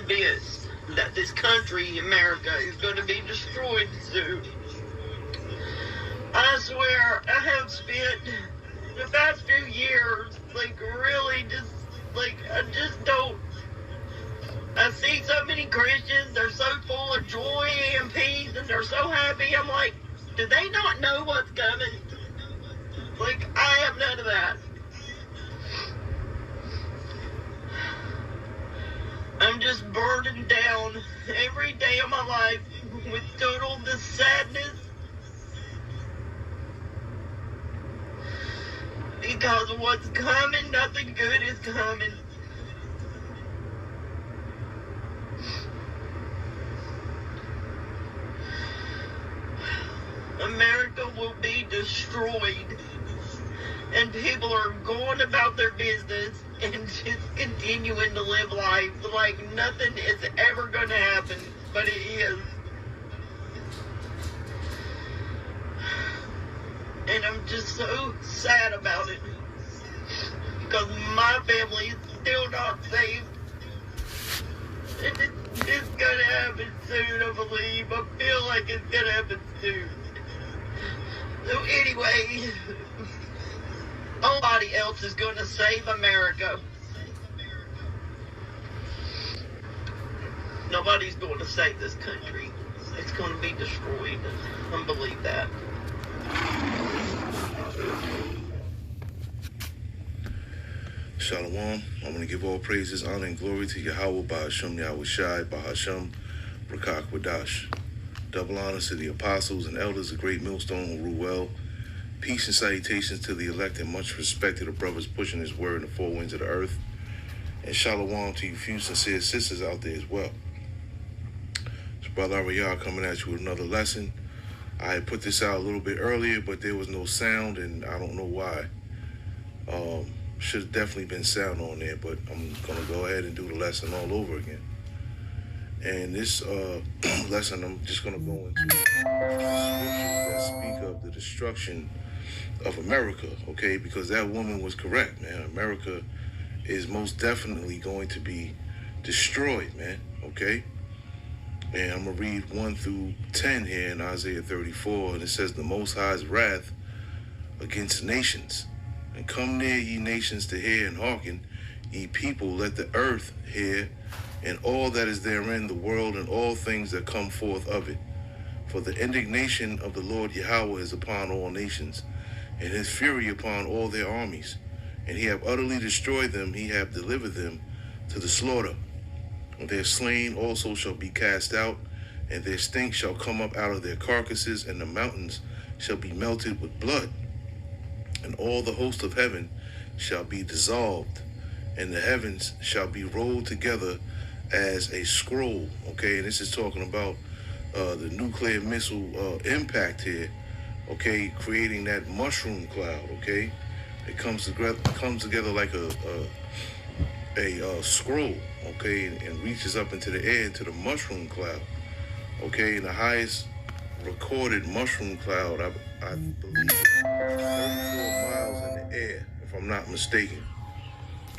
convinced that this country, America, is going to be destroyed soon. I swear, I have spent the past few years, really just, I just don't. I see so many Christians, they're so full of joy and peace, and they're so happy. I'm like, do they not know what's coming? I have none of that. I'm just burdened down every day of my life with total sadness. Because of what's coming, nothing good is coming. America will be destroyed. And people are going about their business and just continuing to live life like nothing is ever going to happen, but it is. And I'm just so sad about it, because my family is still not saved. And it's going to happen soon, I believe. I feel like it's going to happen soon. So anyway, nobody else is going to save America. Nobody's going to save this country. It's going to be destroyed. I believe that. Shalom. I want to give all praises, honor, and glory to Yahweh, Bahasham Yahweh Shai, Bahasham Rakak Wadash. Double honors to the apostles and elders, the great millstone who rule well. Peace and salutations to the elect, and much respect to the brothers pushing his word in the four winds of the earth. And shalom to you few sincere sisters out there as well. It's Brother Ahraya coming at you with another lesson. I had put this out a little bit earlier, but there was no sound, and I don't know why. Should have definitely been sound on there, but I'm going to go ahead and do the lesson all over again. And this lesson, I'm just going to go into scriptures that speak of the destruction of America, okay? Because that woman was correct, man. America is most definitely going to be destroyed, man, okay? And I'm going to read 1 through 10 here in Isaiah 34, and it says, "The Most High's wrath against nations. And come near, ye nations, to hear and hearken, ye people, let the earth hear, and all that is therein, the world, and all things that come forth of it. For the indignation of the Lord Yahweh is upon all nations, and his fury upon all their armies. And he hath utterly destroyed them, he hath delivered them to the slaughter. And their slain also shall be cast out, and their stink shall come up out of their carcasses, and the mountains shall be melted with blood. And all the host of heaven shall be dissolved, and the heavens shall be rolled together as a scroll." Okay, and this is talking about the nuclear missile impact here, okay, creating that mushroom cloud, okay? It comes together like a scroll, okay, and reaches up into the air, into the mushroom cloud, okay? And the highest recorded mushroom cloud, I believe, is 34 miles in the air, if I'm not mistaken.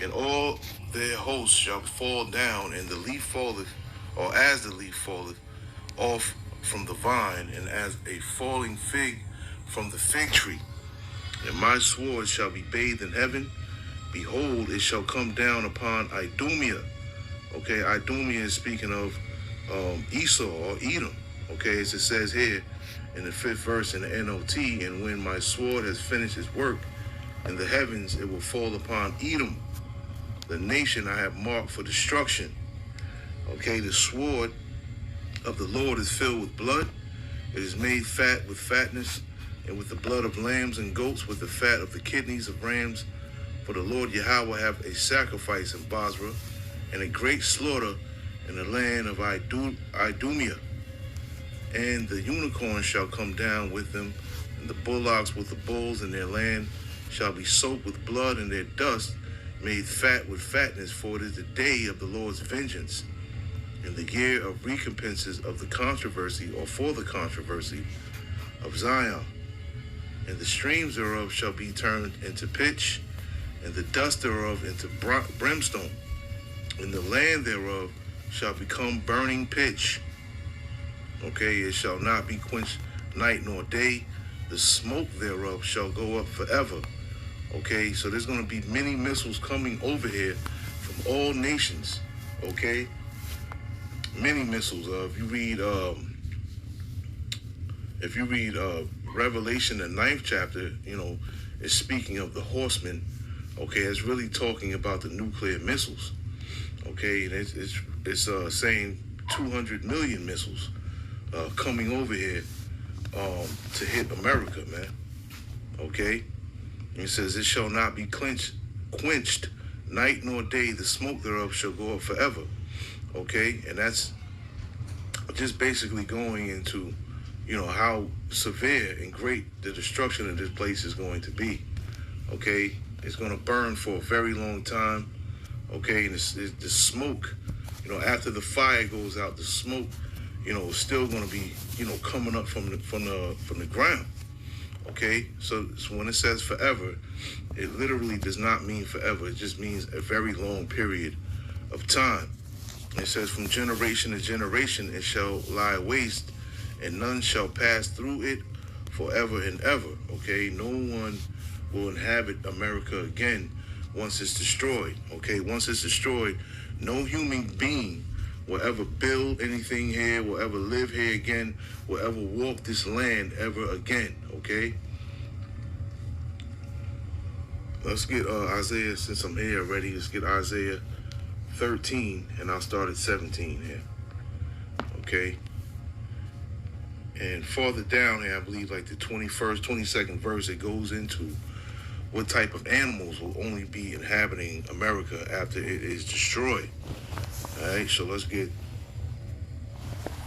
"And all their hosts shall fall down, and the leaf falleth, or as the leaf falleth off from the vine, and as a falling fig from the fig tree. And my sword shall be bathed in heaven. Behold, it shall come down upon Idumea." Okay, Idumea is speaking of Esau or Edom. Okay, as it says here in the 5th verse in the NOT, "And when my sword has finished its work in the heavens, it will fall upon Edom, the nation I have marked for destruction." Okay, the sword of the Lord is filled with blood. It is made fat with fatness, and with the blood of lambs and goats, with the fat of the kidneys of rams. For the Lord Yahweh have a sacrifice in Basra, and a great slaughter in the land of Idumea. And the unicorn shall come down with them, and the bullocks with the bulls, and their land shall be soaked with blood, and their dust made fat with fatness. For it is the day of the Lord's vengeance, in the year of recompenses of the controversy, or for the controversy of Zion. And the streams thereof shall be turned into pitch, and the dust thereof into brimstone. And the land thereof shall become burning pitch. Okay, it shall not be quenched night nor day. The smoke thereof shall go up forever. Okay, so there's going to be many missiles coming over here from all nations. Okay, many missiles. If you read Revelation, the 9th chapter, it's speaking of the horsemen. Okay, it's really talking about the nuclear missiles. Okay, and it's saying 200 million missiles coming over here to hit America, man. Okay, and it says it shall not be quenched night nor day. The smoke thereof shall go up forever. Okay, and that's just basically going into how severe and great the destruction of this place is going to be. Okay, it's going to burn for a very long time. Okay, and the smoke, after the fire goes out, the smoke, is still going to be, coming up from the ground. Okay, so when it says forever, it literally does not mean forever. It just means a very long period of time. It says from generation to generation it shall lie waste, and none shall pass through it forever and ever. Okay, no one will inhabit America again once it's destroyed. Okay, once it's destroyed, no human being will ever build anything here, will ever live here again, will ever walk this land ever again. Okay, let's get Isaiah, since I'm here already. Let's get Isaiah 13, and I'll start at 17 here. Okay, and farther down here, I believe like the 21st, 22nd verse, it goes into what type of animals will only be inhabiting America after it is destroyed. All right, so let's get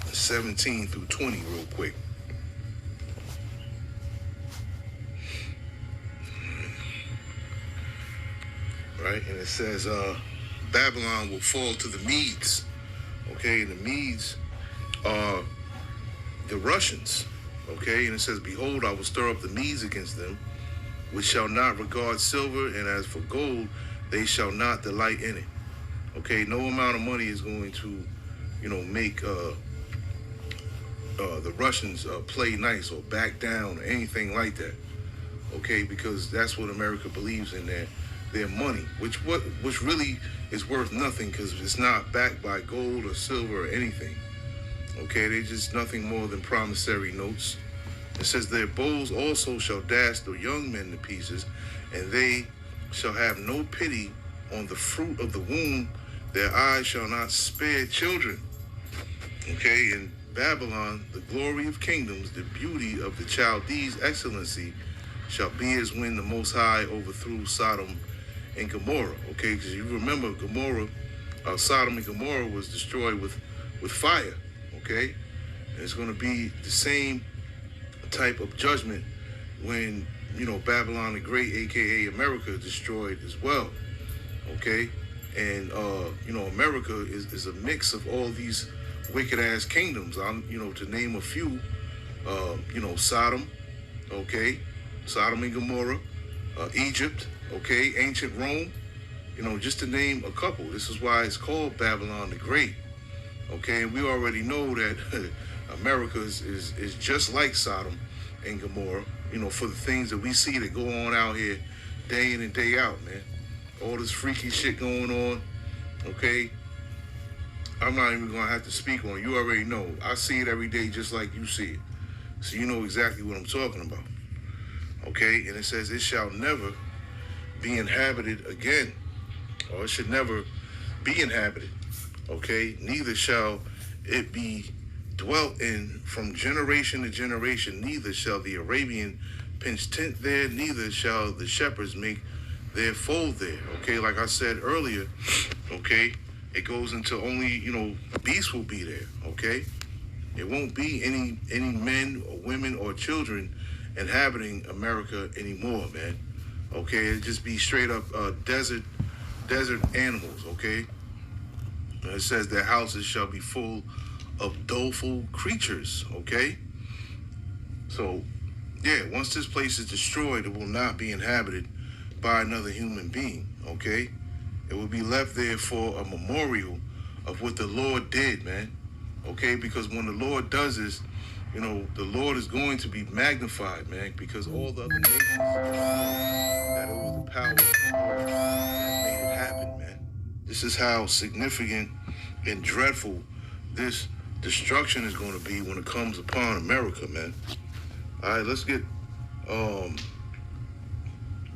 17 through 20 real quick. Right, and it says Babylon will fall to the Medes. Okay, and the Medes are the Russians. Okay, and it says, behold, I will stir up the Medes against them, which shall not regard silver, and as for gold, they shall not delight in it. Okay, no amount of money is going to, make the Russians play nice or back down or anything like that. Okay, because that's what America believes in, their money, which really is worth nothing, because it's not backed by gold or silver or anything. Okay, they're just nothing more than promissory notes. It says their bows also shall dash the young men to pieces, and they shall have no pity on the fruit of the womb. Their eyes shall not spare children. Okay, in Babylon, the glory of kingdoms, the beauty of the Chaldees' excellency, shall be as when the Most High overthrew Sodom and Gomorrah. Okay, because you remember Sodom and Gomorrah was destroyed with fire. Okay, and it's going to be the same type of judgment when Babylon the Great, aka America, destroyed as well. Okay, and America is a mix of all these wicked ass kingdoms. To name a few, Sodom, okay, Sodom and Gomorrah, Egypt, okay, ancient Rome, just to name a couple. This is why it's called Babylon the Great. Okay, and we already know that America is just like Sodom and Gomorrah, for the things that we see that go on out here day in and day out, man. All this freaky shit going on, okay? I'm not even going to have to speak on it. You already know. I see it every day just like you see it. So you know exactly what I'm talking about. Okay, and it says, it shall never be inhabited again, or it should never be inhabited. Okay, neither shall it be dwelt in from generation to generation, neither shall the Arabian pitch tent there, neither shall the shepherds make their fold there. Okay, like I said earlier, okay, it goes into only, beasts will be there. Okay, it won't be any men or women or children inhabiting America anymore, man. Okay, it'll just be straight up desert animals. Okay. It says their houses shall be full of doleful creatures, okay? So, yeah, once this place is destroyed, it will not be inhabited by another human being, okay? It will be left there for a memorial of what the Lord did, man. Okay, because when the Lord does this, you know, the Lord is going to be magnified, man, because all the other nations that it was the power of the Lord that made it happen, man. This is how significant and dreadful this destruction is going to be when it comes upon America, man. All right, let's get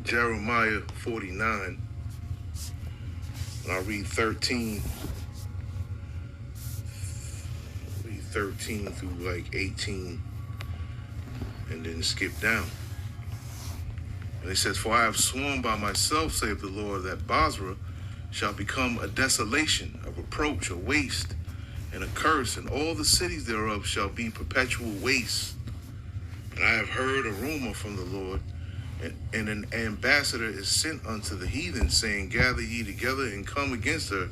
Jeremiah 49, and I'll read 13 through like 18, and then skip down. And it says, "For I have sworn by myself, saith the Lord, that Basra shall become a desolation, a reproach, a waste, and a curse, and all the cities thereof shall be perpetual waste. And I have heard a rumor from the Lord, and an ambassador is sent unto the heathen, saying, Gather ye together and come against her,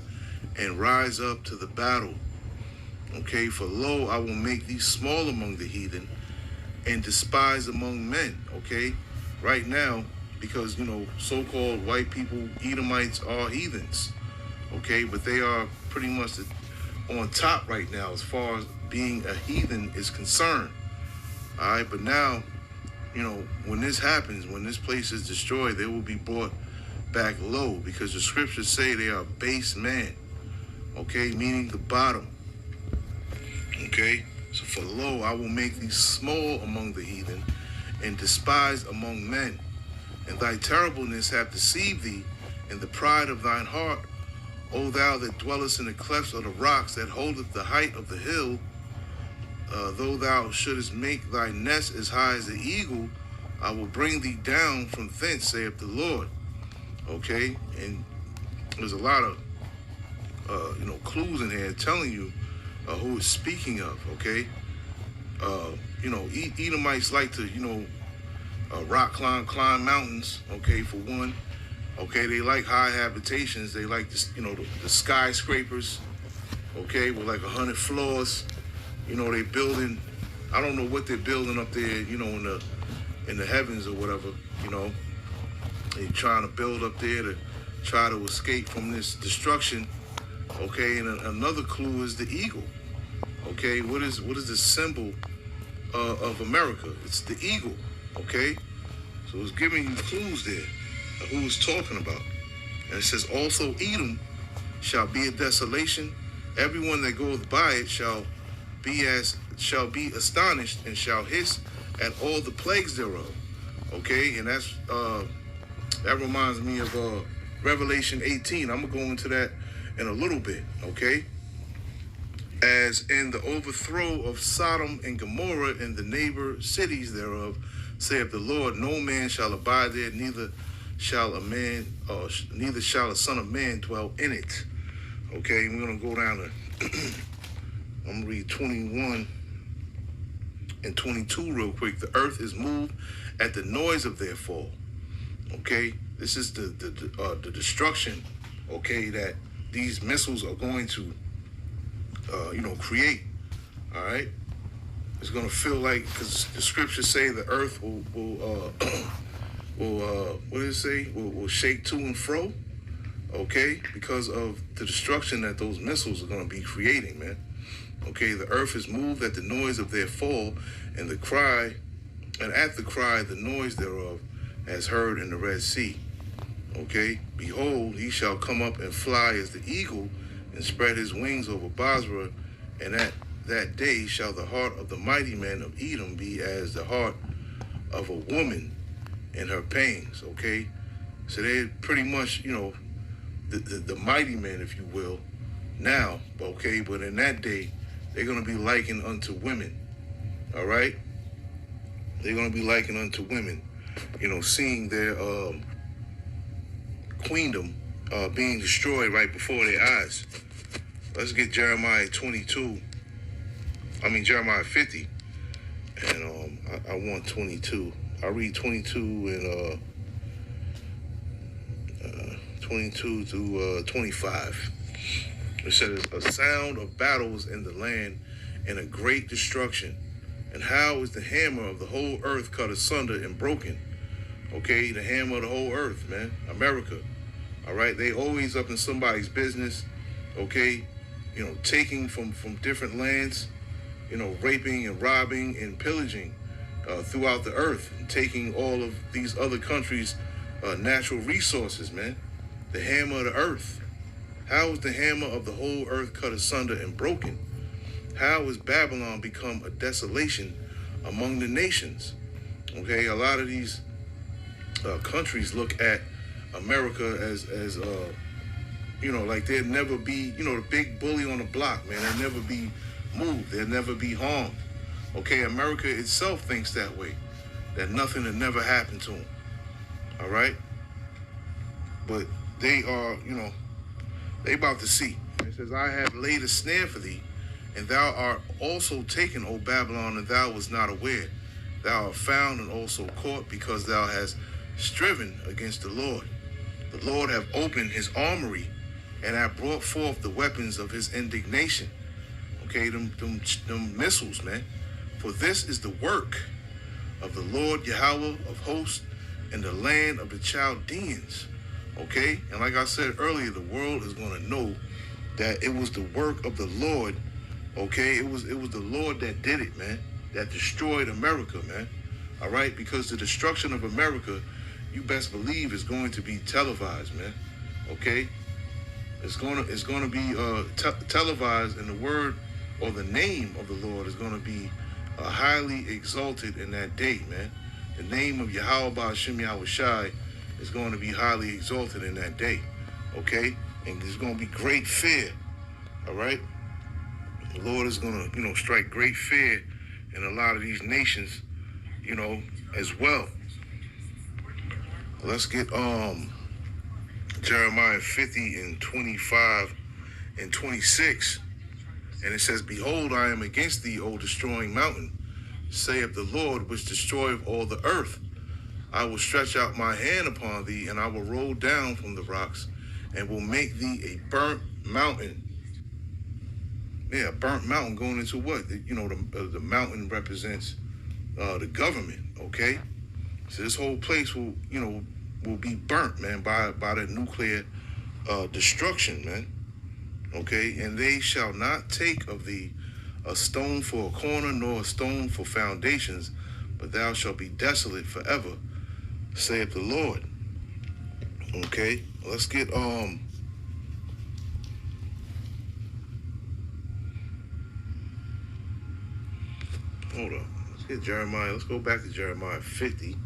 and rise up to the battle. Okay, for lo, I will make thee small among the heathen, and despised among men." Okay, right now, because, you know, so-called white people, Edomites, are heathens. Okay, but they are pretty much on top right now as far as being a heathen is concerned. All right, but now, you know, when this happens, when this place is destroyed, they will be brought back low, because the scriptures say they are base man. Okay, meaning the bottom. Okay, so for lo, I will make thee small among the heathen, and despised among men. And thy terribleness hath deceived thee, and the pride of thine heart, O thou that dwellest in the clefts of the rocks, that holdeth the height of the hill. Though thou shouldest make thy nest as high as the eagle, I will bring thee down from thence, saith the Lord. Okay, and there's a lot of clues in here telling you who is speaking of. Okay, Edomites like to rock climb mountains. Okay, for one. Okay, they like high habitations. They like the skyscrapers. Okay, with like 100 floors. You know, they building. I don't know what they're building up there. You know, in the heavens or whatever. You know, they trying to build up there to try to escape from this destruction. Okay, and another clue is the eagle. Okay, what is the symbol of America? It's the eagle. Okay, so it's giving you clues there of who it's talking about. And it says, also Edom shall be a desolation. Everyone that goeth by it shall be astonished, and shall hiss at all the plagues thereof. Okay, and that's that reminds me of Revelation 18. I'm gonna go into that in a little bit. Okay, as in the overthrow of Sodom and Gomorrah and the neighbor cities thereof, saith the Lord, no man shall abide there, neither shall a son of man dwell in it. Okay, we're gonna go down to I'm gonna read 21 and 22 real quick. The earth is moved at the noise of their fall. Okay, this is the destruction. Okay, that these missiles are going to create. All right, it's gonna feel like, because the scriptures say the earth will what did it say? Will shake to and fro. Okay, because of the destruction that those missiles are gonna be creating, man. Okay, the earth is moved at the noise of their fall, and at the cry, the noise thereof, as heard in the Red Sea. Okay, behold, he shall come up and fly as the eagle, and spread his wings over Basra, and at that day shall the heart of the mighty man of Edom be as the heart of a woman in her pains. Okay, so they're pretty much, the mighty men, if you will, now. Okay, but in that day, they're going to be likened unto women. All right? They're going to be likened unto women, seeing their queendom being destroyed right before their eyes. Let's get Jeremiah 50, and I want 22. I'll read 22 and 22 through 25. It says, a sound of battles in the land, and a great destruction. And how is the hammer of the whole earth cut asunder and broken? Okay, the hammer of the whole earth, man. America. All right, they always up in somebody's business. Okay, taking from different lands, raping and robbing and pillaging throughout the earth, and taking all of these other countries' natural resources, man. The hammer of the earth. How is the hammer of the whole earth cut asunder and broken? How has Babylon become a desolation among the nations? Okay, a lot of these countries look at America as like they'll never be, the big bully on the block, man. They'll never be moved. They'll never be harmed. Okay, America itself thinks that way, that nothing will never happen to them. All right? But they are, they about to see. It says, I have laid a snare for thee, and thou art also taken, O Babylon, and thou wast not aware. Thou art found and also caught, because thou hast striven against the Lord. The Lord hath opened his armory, and hath brought forth the weapons of his indignation. Okay, them missiles, man. For this is the work of the Lord Yahweh of hosts in the land of the Chaldeans. Okay, and like I said earlier, the world is going to know that it was the work of the Lord. Okay, it was the Lord that did it, man. That destroyed America, man. All right, because the destruction of America, you best believe, is going to be televised, man. Okay, it's gonna be televised, and the word or the name of the Lord is going to be highly exalted in that day, man. The name of Yahweh Ba'Shem Yahweh Shai is going to be highly exalted in that day, okay? And there's going to be great fear, all right? The Lord is going to, strike great fear in a lot of these nations, as well. Let's get Jeremiah 50 and 25 and 26. And it says, Behold, I am against thee, O destroying mountain, saith the Lord, which destroyeth all the earth. I will stretch out my hand upon thee, and I will roll down from the rocks, and will make thee a burnt mountain. Yeah, a burnt mountain going into what? The mountain represents the government, okay? So this whole place will be burnt, man, by the nuclear destruction, man. Okay, and they shall not take of thee a stone for a corner, nor a stone for foundations, but thou shalt be desolate forever, saith the Lord. Okay, let's get hold up. Let's get Jeremiah. Let's go back to Jeremiah 50,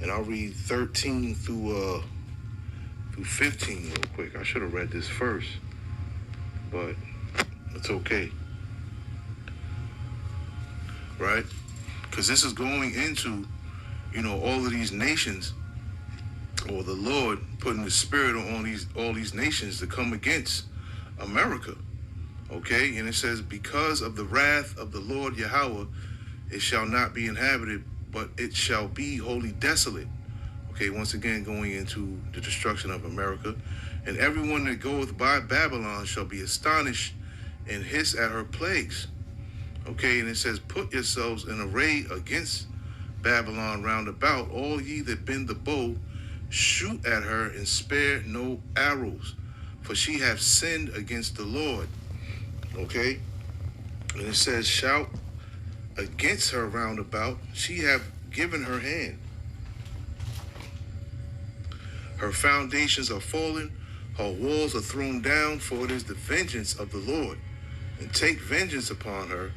and I'll read 13 through 15 real quick. I should have read this first, but it's okay, right? Because this is going into, all of these nations, or the Lord putting the spirit on all these nations to come against America, okay? And it says, because of the wrath of the Lord Yahweh, it shall not be inhabited, but it shall be wholly desolate. Okay, once again, going into the destruction of America. And everyone that goeth by Babylon shall be astonished and hiss at her plagues. Okay, and it says, put yourselves in array against Babylon round about, all ye that bend the bow, shoot at her and spare no arrows, for she hath sinned against the Lord. Okay, and it says, shout against her round about, she hath given her hand. Her foundations are fallen, her walls are thrown down, for it is the vengeance of the Lord. And take vengeance upon her,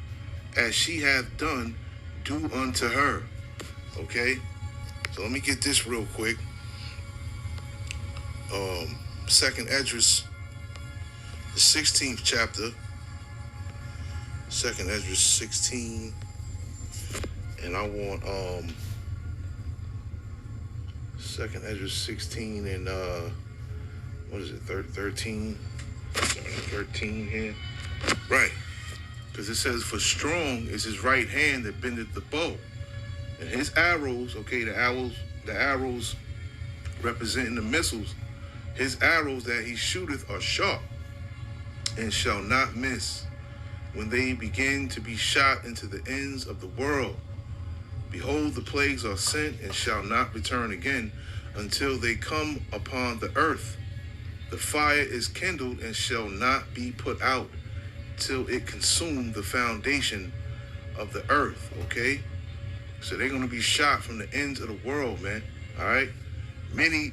as she hath done, do unto her. Okay? So let me get this real quick. Second Esdras, the 16th chapter. Second Esdras 16. And I want Second Esdras 16 and what is it, 13? 13 here. Right. Because it says, for strong is his right hand that bendeth the bow. And his arrows, okay, the arrows representing the missiles, his arrows that he shooteth are sharp and shall not miss when they begin to be shot into the ends of the world. Behold, the plagues are sent and shall not return again until they come upon the earth. The fire is kindled and shall not be put out till it consume the foundation of the earth, okay? So they're gonna be shot from the ends of the world, man. All right, many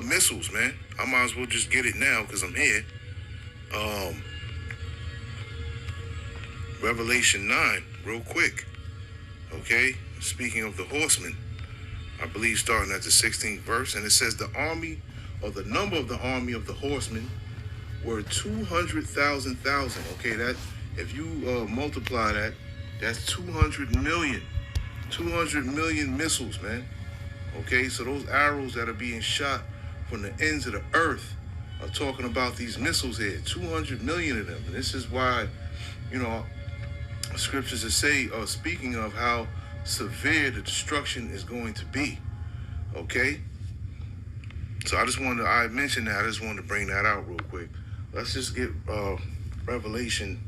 missiles, man. I might as well just get it now because I'm here. Revelation 9, real quick. Okay, speaking of the horsemen, I believe starting at the 16th verse, and it says the army, or the number of the army of the horsemen, were 200,000. Okay, that if you multiply that, that's 200 million. 200 million missiles, man. Okay, so those arrows that are being shot from the ends of the earth are talking about these missiles here. 200 million of them, and this is why, you know, scriptures that say, speaking of how severe the destruction is going to be. Okay, so I mentioned that. I just wanted to bring that out real quick. Let's just get Revelation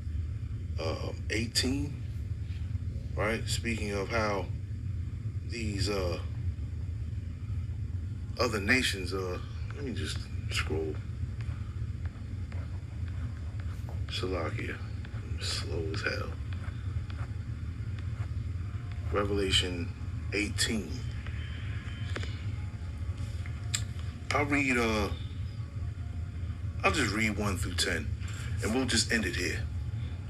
18, right? Speaking of how these other nations, let me just scroll. Shalakia, I'm slow as hell. Revelation 18. I'll just read 1 through 10, and we'll just end it here.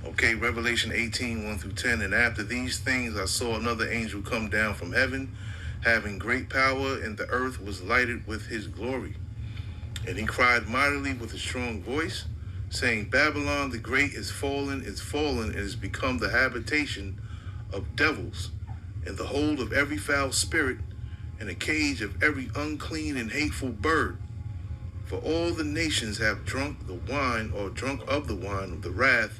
Okay, Revelation 18, 1 through 10. And after these things I saw another angel come down from heaven, having great power, and the earth was lighted with his glory. And he cried mightily with a strong voice, saying, Babylon the great is fallen, and is become the habitation of devils, and the hold of every foul spirit, and a cage of every unclean and hateful bird. For all the nations have drunk the wine, or drunk of the wine of the wrath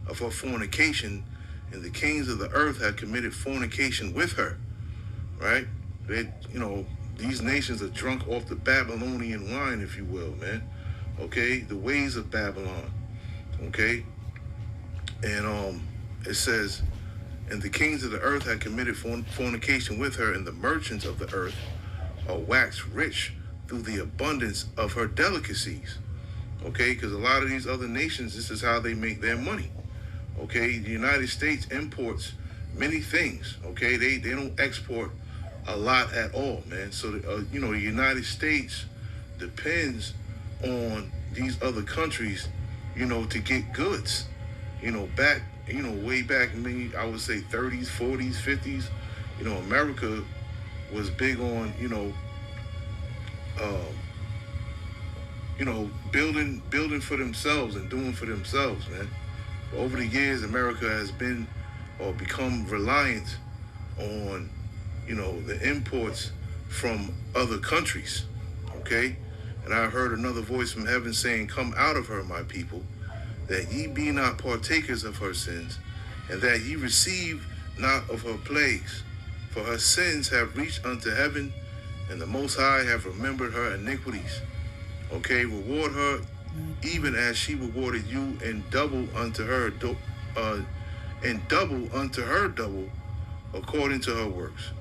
of her fornication, and the kings of the earth have committed fornication with her. Right? These nations are drunk off the Babylonian wine, if you will, man. Okay? The ways of Babylon. Okay? And it says, and the kings of the earth had committed fornication with her, and the merchants of the earth are waxed rich through the abundance of her delicacies. Okay, because a lot of these other nations, this is how they make their money. Okay, the United States imports many things. Okay, they don't export a lot at all, man. So, the United States depends on these other countries, to get goods. Way back in I would say 30s, 40s, 50s, America was big on, building for themselves and doing for themselves, man. But over the years, America has been or become reliant on, the imports from other countries, okay? And I heard another voice from heaven saying, come out of her, my people, that ye be not partakers of her sins, and that ye receive not of her plagues. For her sins have reached unto heaven, and the Most High have remembered her iniquities. Okay, reward her even as she rewarded you, and double unto her double according to her works.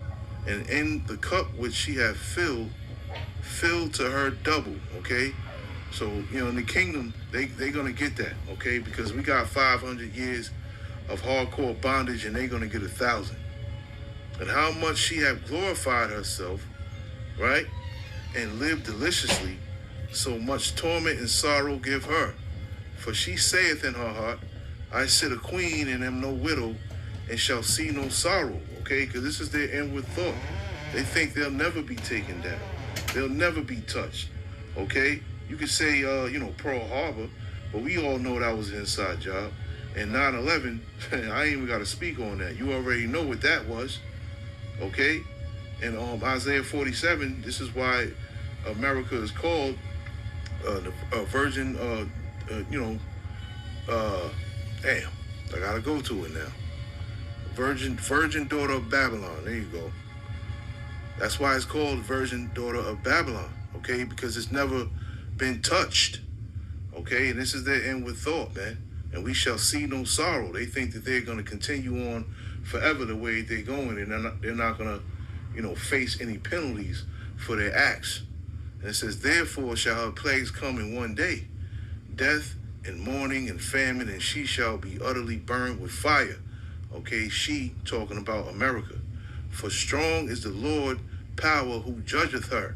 And in the cup which she hath filled to her double. Okay, so in the kingdom they're gonna get that. Okay, because we got 500 years of hardcore bondage, and they're gonna get 1,000. And how much she hath glorified herself, right, and lived deliciously, so much torment and sorrow give her. For she saith in her heart, I sit a queen and am no widow, and shall see no sorrow. Okay, because this is their inward thought. They think they'll never be taken down. They'll never be touched. Okay, you could say, Pearl Harbor, but we all know that was an inside job. And 9/11, I ain't even got to speak on that. You already know what that was. Okay, and Isaiah 47. This is why America is called the virgin. Damn, I gotta go to it now. Virgin daughter of Babylon. There you go. That's why it's called virgin daughter of Babylon. Okay, because it's never been touched. Okay, and this is their inward thought, man. And we shall see no sorrow. They think that they're going to continue on forever the way they're going, and they're not going to, face any penalties for their acts. And it says, therefore shall her plagues come in one day, death and mourning and famine, and she shall be utterly burned with fire. Okay, she talking about America. For strong is the Lord power who judgeth her.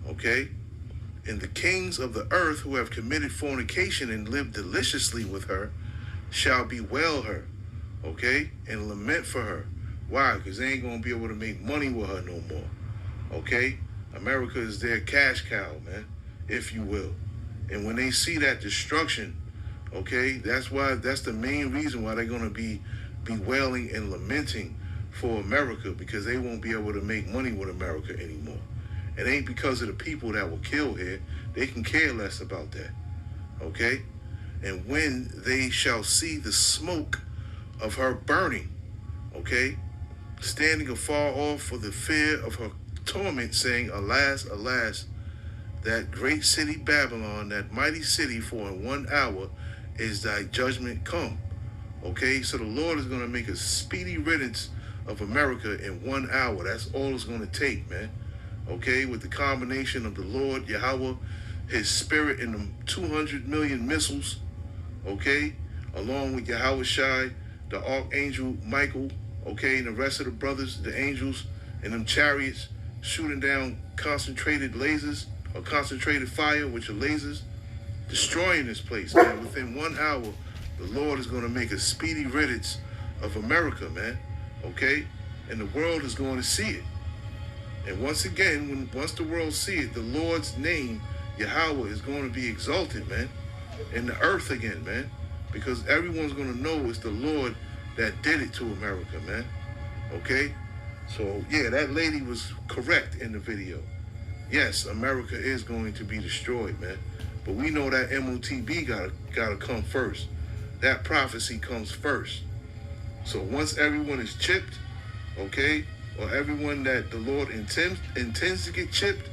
Okay, and the kings of the earth who have committed fornication and lived deliciously with her shall bewail her. Okay, and lament for her. Why? Because they ain't gonna be able to make money with her no more. Okay, America is their cash cow, man, if you will. And when they see that destruction, okay, that's the main reason why they're gonna be bewailing and lamenting for America, because they won't be able to make money with America anymore. It ain't because of the people that were killed here. They can care less about that. Okay? And when they shall see the smoke of her burning, okay, standing afar off for the fear of her torment, saying, alas, alas, that great city Babylon, that mighty city, for in 1 hour is thy judgment come. Okay, so the Lord is going to make a speedy riddance of America in 1 hour. That's all it's going to take, man. Okay, with the combination of the Lord, Yahweh, his spirit, and them 200 million missiles, okay, along with Yahweh Shai, the archangel Michael, okay, and the rest of the brothers, the angels, and them chariots shooting down concentrated lasers or concentrated fire, which are lasers, destroying this place, man. Within 1 hour, the Lord is going to make a speedy riddance of America, man, okay? And the world is going to see it. And once again, once the world see it, the Lord's name, Yahweh, is going to be exalted, man, in the earth again, man, because everyone's going to know it's the Lord that did it to America, man, okay? So, yeah, that lady was correct in the video. Yes, America is going to be destroyed, man, but we know that MOTB gotta come first. That prophecy comes first. So once everyone is chipped, okay, or everyone that the Lord intends to get chipped,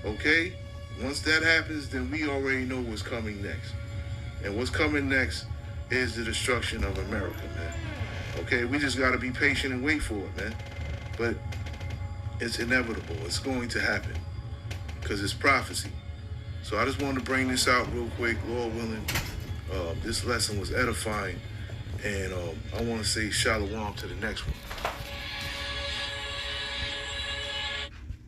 okay, once that happens, then we already know what's coming next. And what's coming next is the destruction of America, man. Okay, we just got to be patient and wait for it, man. But it's inevitable. It's going to happen because it's prophecy. So I just wanted to bring this out real quick, Lord willing. This lesson was edifying, and I want to say shalom to the next one.